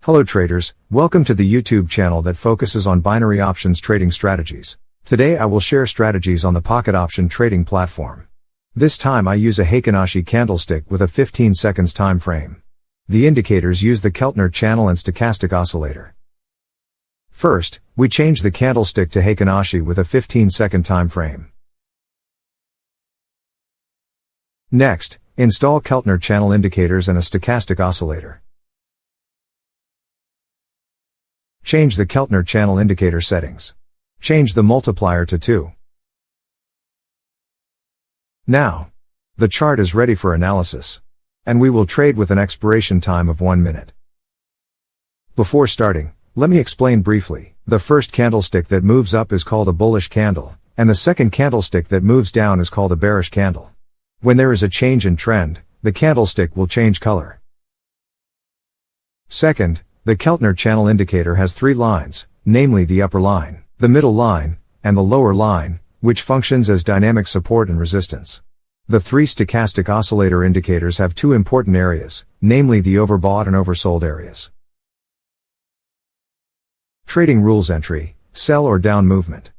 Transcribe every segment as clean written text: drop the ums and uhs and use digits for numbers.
Hello traders, welcome to the YouTube channel that focuses on binary options trading strategies. Today I will share strategies on the pocket option trading platform. This time I use a Heikin Ashi candlestick with a 15 seconds time frame. The indicators use the Keltner Channel and Stochastic Oscillator. First, we change the candlestick to Heikin Ashi with a 15-second time frame. Next, install Keltner Channel indicators and a Stochastic Oscillator. Change the Keltner Channel indicator settings. Change the multiplier to 2. Now, the chart is ready for analysis. And we will trade with an expiration time of 1 minute. Before starting, let me explain briefly. The first candlestick that moves up is called a bullish candle, and the second candlestick that moves down is called a bearish candle. When there is a change in trend, the candlestick will change color. Second, the Keltner Channel indicator has 3 lines, namely the upper line, the middle line, and the lower line, which functions as dynamic support and resistance. The 3 stochastic oscillator indicators have 2 important areas, namely the overbought and oversold areas. Trading rules: entry, sell or down movement.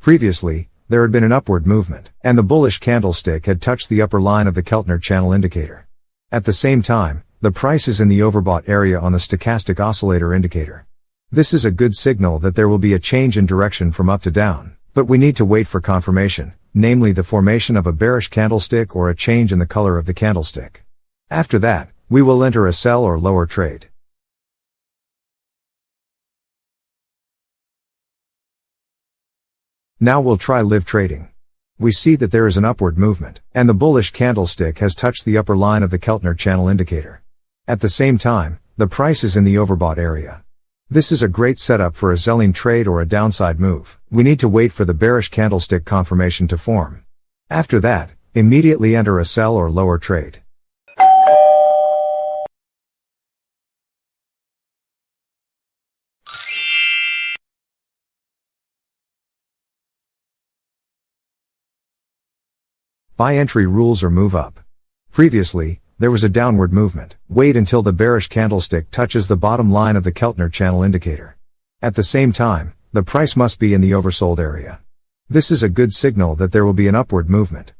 Previously, there had been an upward movement, and the bullish candlestick had touched the upper line of the Keltner Channel indicator. At the same time, the price is in the overbought area on the stochastic oscillator indicator. This is a good signal that there will be a change in direction from up to down, but we need to wait for confirmation, namely the formation of a bearish candlestick or a change in the color of the candlestick. After that, we will enter a sell or lower trade. Now we'll try live trading. We see that there is an upward movement, and the bullish candlestick has touched the upper line of the Keltner Channel indicator. At the same time, the price is in the overbought area. This is a great setup for a selling trade or a downside move. We need to wait for the bearish candlestick confirmation to form. After that, immediately enter a sell or lower trade. Buy entry rules or move up. Previously, there was a downward movement. Wait until the bearish candlestick touches the bottom line of the Keltner Channel indicator. At the same time, the price must be in the oversold area. This is a good signal that there will be an upward movement.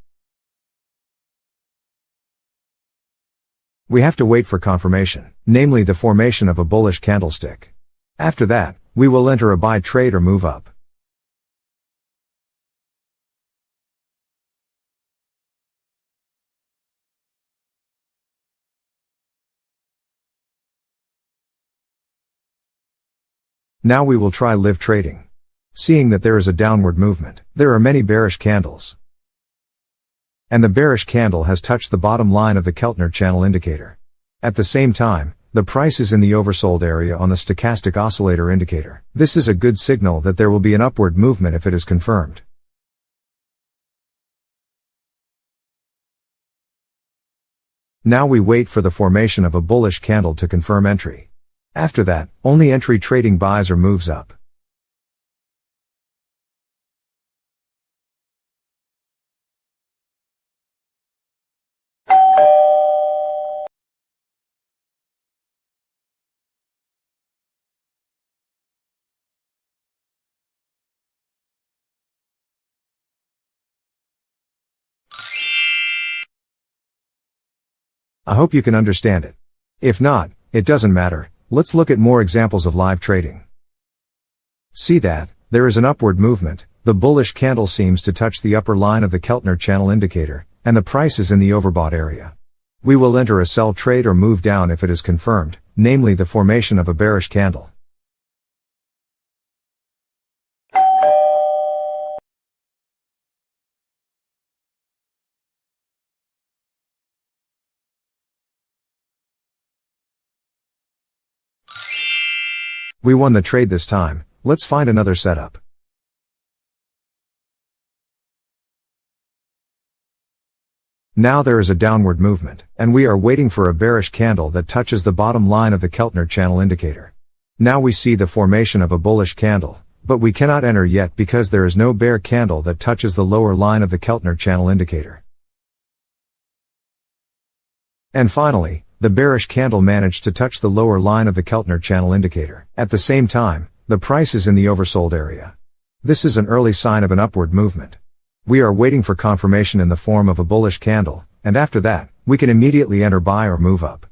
We have to wait for confirmation, namely the formation of a bullish candlestick. After that, we will enter a buy trade or move up. Now we will try live trading. Seeing that there is a downward movement, there are many bearish candles. And the bearish candle has touched the bottom line of the Keltner Channel indicator. At the same time, the price is in the oversold area on the Stochastic Oscillator indicator. This is a good signal that there will be an upward movement if it is confirmed. Now we wait for the formation of a bullish candle to confirm entry. After that, only entry trading buys or moves up. I hope you can understand it. If not, it doesn't matter. Let's look at more examples of live trading. See that, there is an upward movement, the bullish candle seems to touch the upper line of the Keltner Channel indicator, and the price is in the overbought area. We will enter a sell trade or move down if it is confirmed, namely the formation of a bearish candle. We won the trade this time. Let's find another setup. Now there is a downward movement, and we are waiting for a bearish candle that touches the bottom line of the Keltner Channel indicator. Now we see the formation of a bullish candle, but we cannot enter yet because there is no bear candle that touches the lower line of the Keltner Channel indicator. And finally, the bearish candle managed to touch the lower line of the Keltner Channel indicator. At the same time, the price is in the oversold area. This is an early sign of an upward movement. We are waiting for confirmation in the form of a bullish candle, and after that, we can immediately enter buy or move up.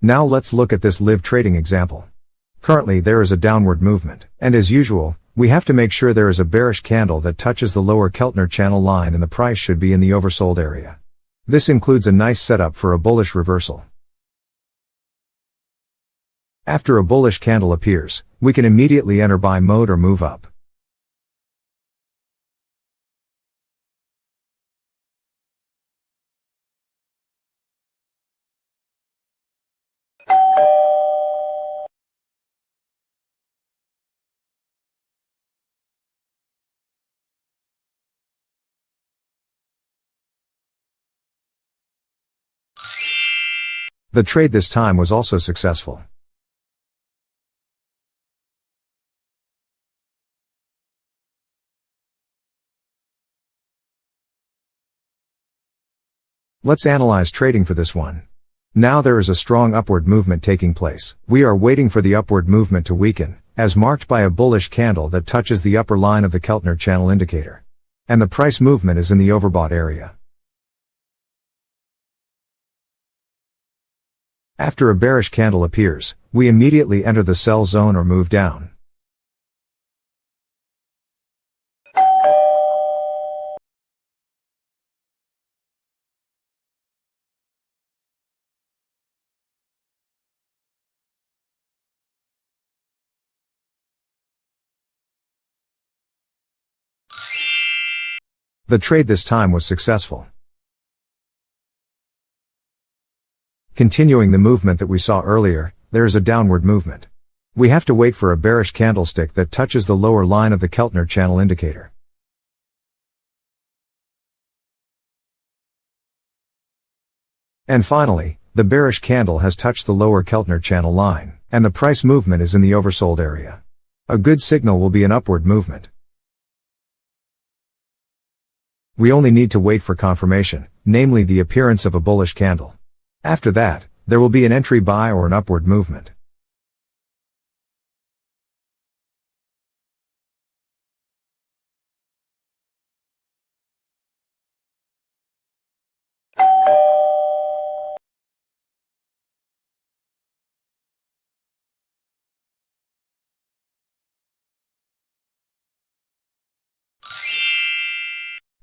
Now let's look at this live trading example. Currently there is a downward movement, and as usual, we have to make sure there is a bearish candle that touches the lower Keltner Channel line and the price should be in the oversold area. This includes a nice setup for a bullish reversal. After a bullish candle appears, we can immediately enter buy mode or move up. The trade this time was also successful. Let's analyze trading for this one. Now there is a strong upward movement taking place. We are waiting for the upward movement to weaken, as marked by a bullish candle that touches the upper line of the Keltner Channel indicator. And the price movement is in the overbought area. After a bearish candle appears, we immediately enter the sell zone or move down. The trade this time was successful. Continuing the movement that we saw earlier, there is a downward movement. We have to wait for a bearish candlestick that touches the lower line of the Keltner Channel indicator. And finally, the bearish candle has touched the lower Keltner Channel line, and the price movement is in the oversold area. A good signal will be an upward movement. We only need to wait for confirmation, namely the appearance of a bullish candle. After that, there will be an entry buy or an upward movement.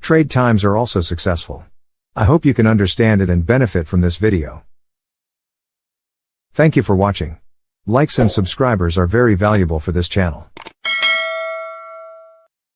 Trade times are also successful. I hope you can understand it and benefit from this video. Thank you for watching. Likes and subscribers are very valuable for this channel.